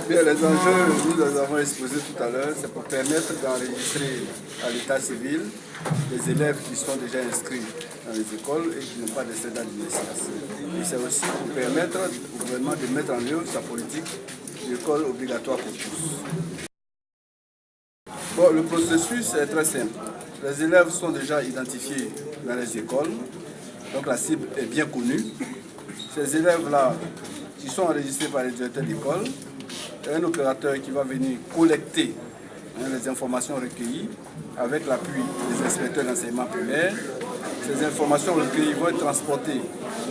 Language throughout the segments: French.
Bien, les enjeux, nous les avons exposés tout à l'heure, c'est pour permettre d'enregistrer à l'état civil les élèves qui sont déjà inscrits dans les écoles et qui n'ont pas de date de naissance. Et c'est aussi pour permettre au gouvernement de mettre en œuvre sa politique d'école obligatoire pour tous. Bon, le processus est très simple. Les élèves sont déjà identifiés dans les écoles, donc la cible est bien connue. Ces élèves-là, qui sont enregistrés par les directeurs d'école, un opérateur qui va venir collecter les informations recueillies avec l'appui des inspecteurs d'enseignement primaire. Ces informations recueillies vont être transportées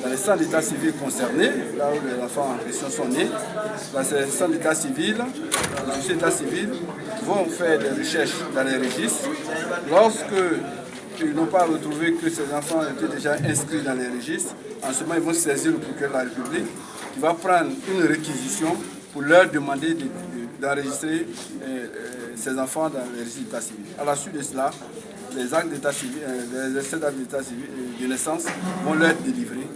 dans les centres d'état civil concernés, là où les enfants en question sont nés. Dans ces centres d'état civil, les officiers d'état civil vont faire des recherches dans les registres. Lorsque ils n'ont pas retrouvé que ces enfants étaient déjà inscrits dans les registres, en ce moment ils vont saisir le procureur de la République qui va prendre une réquisition pour leur demander d'enregistrer ces enfants dans les registres d'état civil. À la suite de cela, les actes d'état civil, les essais d'actes d'état civil de naissance vont leur être délivrés.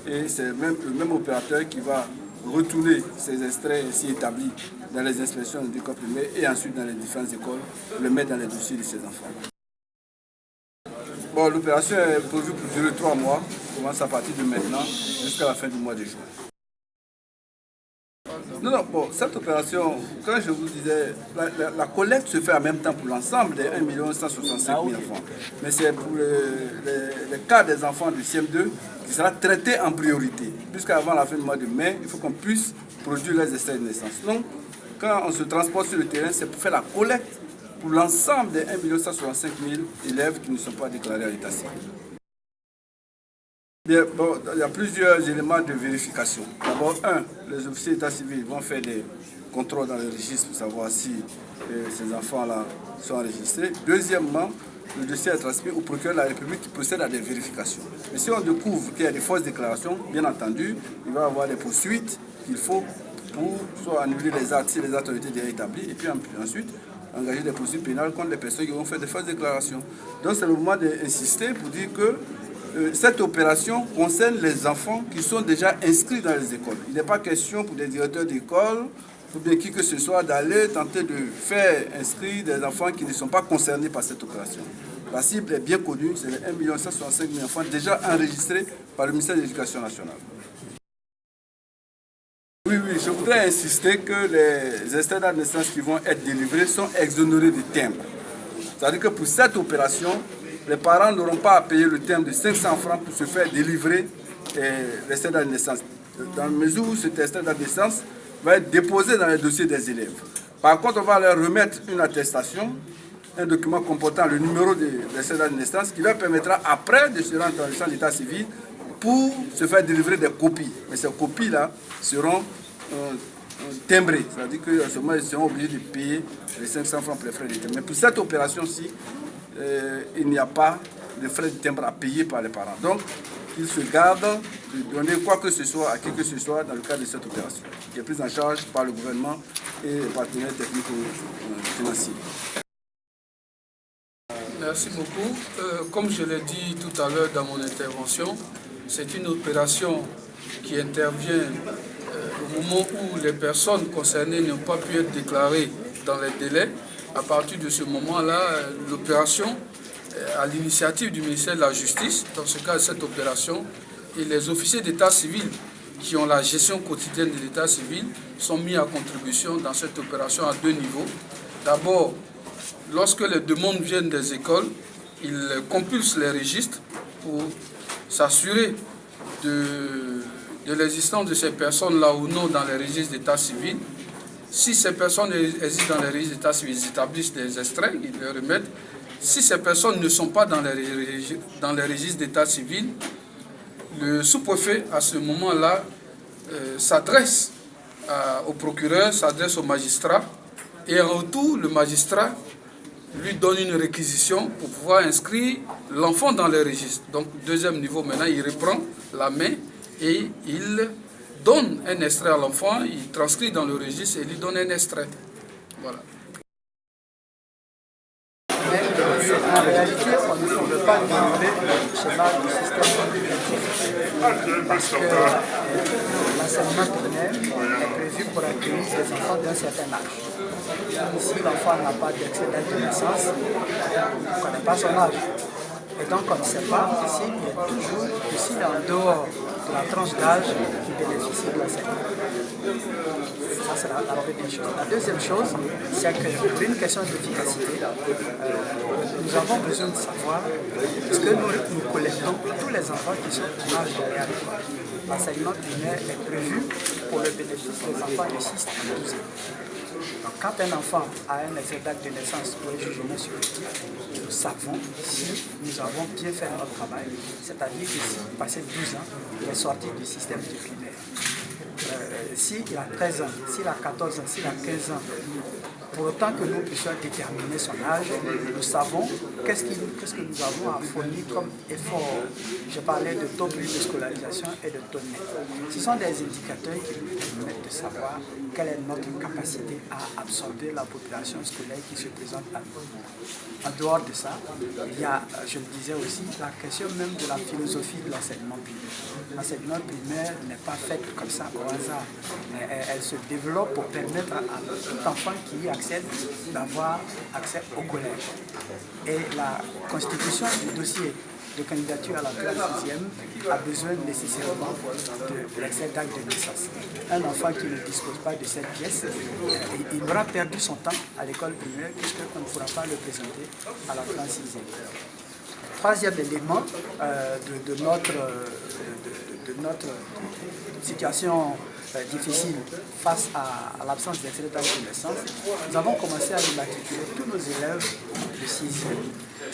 Et c'est le même opérateur qui va retourner ces extraits ainsi établis dans les inspections de l'école primaire et ensuite dans les différentes écoles, le mettre dans les dossiers de ces enfants. Bon, l'opération est prévue pour durer 3 mois, commence à partir de maintenant jusqu'à la fin du mois de juin. Non, bon, cette opération, quand je vous disais, la collecte se fait en même temps pour l'ensemble des 1 165 000 enfants. Mais c'est pour les cas des enfants du CM2 qui sera traité en priorité. Puisqu'avant la fin du mois de mai, il faut qu'on puisse produire les extraits de naissance. Donc, quand on se transporte sur le terrain, c'est pour faire la collecte pour l'ensemble des 1 165 000 élèves qui ne sont pas déclarés à l'état civil. Bien, bon, il y a plusieurs éléments de vérification. D'abord, les officiers d'état civil vont faire des contrôles dans le registre pour savoir si ces enfants-là sont enregistrés. Deuxièmement, le dossier est transmis au procureur de la République qui procède à des vérifications. Mais si on découvre qu'il y a des fausses déclarations, bien entendu, il va y avoir des poursuites qu'il faut pour soit annuler les actes si les actes ont été déjà établis, et puis ensuite engager des poursuites pénales contre les personnes qui vont faire des fausses déclarations. Donc c'est le moment d'insister pour dire que cette opération concerne les enfants qui sont déjà inscrits dans les écoles. Il n'est pas question pour des directeurs d'école ou bien qui que ce soit d'aller tenter de faire inscrire des enfants qui ne sont pas concernés par cette opération. La cible est bien connue, c'est les 1 165 000 enfants déjà enregistrés par le ministère de l'Éducation nationale. Oui, je voudrais insister que les extraits de naissance qui vont être délivrés sont exonérés de timbre. C'est-à-dire que pour cette opération, les parents n'auront pas à payer le timbre de 500 francs pour se faire délivrer l'extrait de naissance. Dans la mesure où cet extrait de naissance va être déposé dans les dossiers des élèves. Par contre, on va leur remettre une attestation, un document comportant le numéro de l'extrait de naissance qui leur permettra après de se rendre dans le centre d'état civil pour se faire délivrer des copies. Mais ces copies-là seront timbrées, c'est-à-dire qu'à ce moment, ils seront obligés de payer les 500 francs pour les frais de timbre. Mais pour cette opération-ci, il n'y a pas de frais de timbre à payer par les parents. Donc, qu'ils se gardent de donner quoi que ce soit à qui que ce soit dans le cadre de cette opération, qui est prise en charge par le gouvernement et les partenaires techniques financiers. Merci beaucoup. Comme je l'ai dit tout à l'heure dans mon intervention, c'est une opération qui intervient au moment où les personnes concernées n'ont pas pu être déclarées dans les délais. À partir de ce moment-là, l'opération, à l'initiative du ministère de la Justice, dans ce cas, cette opération, et les officiers d'état civil qui ont la gestion quotidienne de l'état civil sont mis à contribution dans cette opération à 2 niveaux. D'abord, lorsque les demandes viennent des écoles, ils compulsent les registres pour s'assurer de l'existence de ces personnes-là ou non dans les registres d'état civil. Si ces personnes existent dans les registres d'état civil, ils établissent des extraits, ils les remettent. Si ces personnes ne sont pas dans les registres d'état civil, le sous-préfet, à ce moment-là, s'adresse au procureur, s'adresse au magistrat, et en retour, le magistrat lui donne une réquisition pour pouvoir inscrire l'enfant dans les registres. Donc, deuxième niveau, maintenant, il reprend la main et il donne un extrait à l'enfant, il transcrit dans le registre et il lui donne un extrait. Voilà. En réalité, on ne peut pas dérouler le schéma du système éducatif parce que l'enseignement primaire est prévu pour accueillir des enfants d'un certain âge. Si l'enfant n'a pas d'excès d'âge de naissance, on ne connaît pas son âge. Et donc on ne sait pas s'il est toujours, s'il est en dehors de la tranche d'âge qui bénéficie de l'enseignement. Ça, c'est la première chose. La deuxième chose, c'est que pour une question d'efficacité, nous avons besoin de savoir est-ce que nous collectons tous les enfants qui sont en âge d'aller à l'école. L'enseignement primaire est prévu pour le bénéfice des enfants de 6 à 12 ans. Donc, quand un enfant a un excès d'acte de naissance ou un jugement supplétif, nous savons si nous avons bien fait notre travail, c'est-à-dire que si, passé 12 ans, il est sorti du système du primaire. S'il a 13 ans, s'il a 14 ans, s'il a 15 ans, pour autant que nous puissions déterminer son âge, nous savons qu'est-ce que nous avons à fournir comme effort. Je parlais de taux de scolarisation et de taux net. Ce sont des indicateurs qui nous permettent de savoir quelle est notre capacité à absorber la population scolaire qui se présente à nous. En dehors de ça, il y a, je le disais aussi, la question même de la philosophie de l'enseignement primaire. L'enseignement primaire n'est pas fait comme ça au hasard, mais elle se développe pour permettre à tout enfant qui y accède d'avoir accès au collège. Et la constitution du dossier de candidature à la classe 6e a besoin nécessairement de l'excès d'acte de naissance. Un enfant qui ne dispose pas de cette pièce, il aura perdu son temps à l'école primaire puisqu'on ne pourra pas le présenter à la classe 6e. Troisième élément de notre situation difficile face à l'absence d'extrait d'âge de naissance, nous avons commencé à immatriculer tous nos élèves de 6e.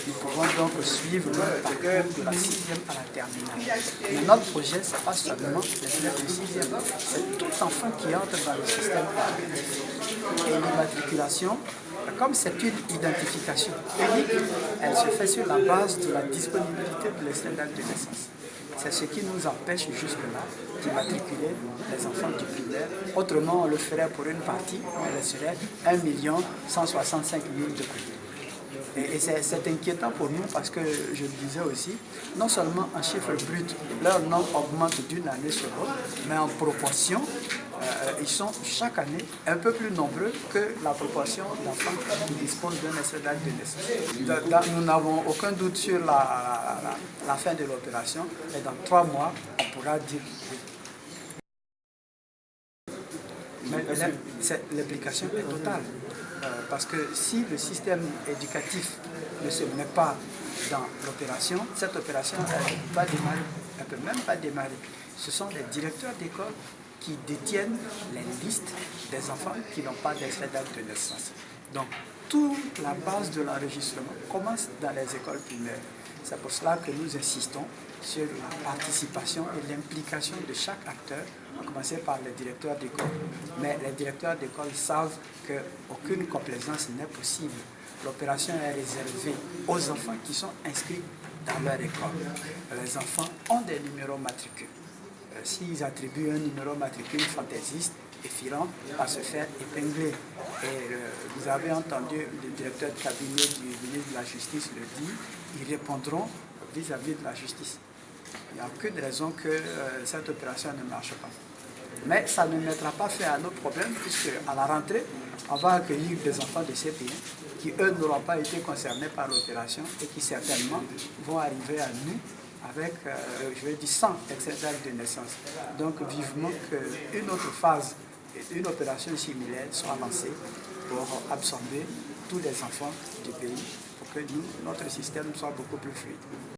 Nous pouvons donc suivre le parcours de la 6e à la terminale. Mais notre projet, ce n'est pas seulement les élèves de 6e, c'est tout enfant qui entre dans le système éducatif. Et l'immatriculation, comme c'est une identification unique, elle se fait sur la base de la disponibilité de l'extrait d'âge de naissance. C'est ce qui nous empêche jusque-là d'immatriculer les enfants du primaire. Autrement, on le ferait pour une partie, on laisserait 1 165 000 de côté. Et c'est inquiétant pour nous parce que, je le disais aussi, non seulement en chiffre brut, leur nombre augmente d'une année sur l'autre, mais en proportion, ils sont chaque année un peu plus nombreux que la proportion d'enfants qui disposent d'un extrait d'âge de naissance. Nous n'avons aucun doute sur la fin de l'opération et dans 3 mois, on pourra dire oui. Mais l'implication est totale. Parce que si le système éducatif ne se met pas dans l'opération, cette opération elle ne peut même pas démarrer. Ce sont les directeurs d'école qui détiennent les listes des enfants qui n'ont pas d'extrait d'âge de naissance. Donc, toute la base de l'enregistrement commence dans les écoles primaires. C'est pour cela que nous insistons sur la participation et l'implication de chaque acteur, à commencer par les directeurs d'école. Mais les directeurs d'école savent qu'aucune complaisance n'est possible. L'opération est réservée aux enfants qui sont inscrits dans leur école. Les enfants ont des numéros matricules. S'ils attribuent un numéro matricule fantaisiste, et finiront par se faire épingler. Et vous avez entendu le directeur de cabinet du ministre de la Justice le dire, ils répondront vis-à-vis de la justice. Il n'y a aucune raison que cette opération ne marche pas. Mais ça ne mettra pas fin à nos problèmes, puisque à la rentrée, on va accueillir des enfants de ces pays qui, eux, n'auront pas été concernés par l'opération et qui certainement vont arriver à nous avec, je vais dire, 100 excès d'acte de naissance. Donc, vivement qu'une autre phase, une opération similaire soit lancée pour absorber tous les enfants du pays, pour que nous, notre système soit beaucoup plus fluide.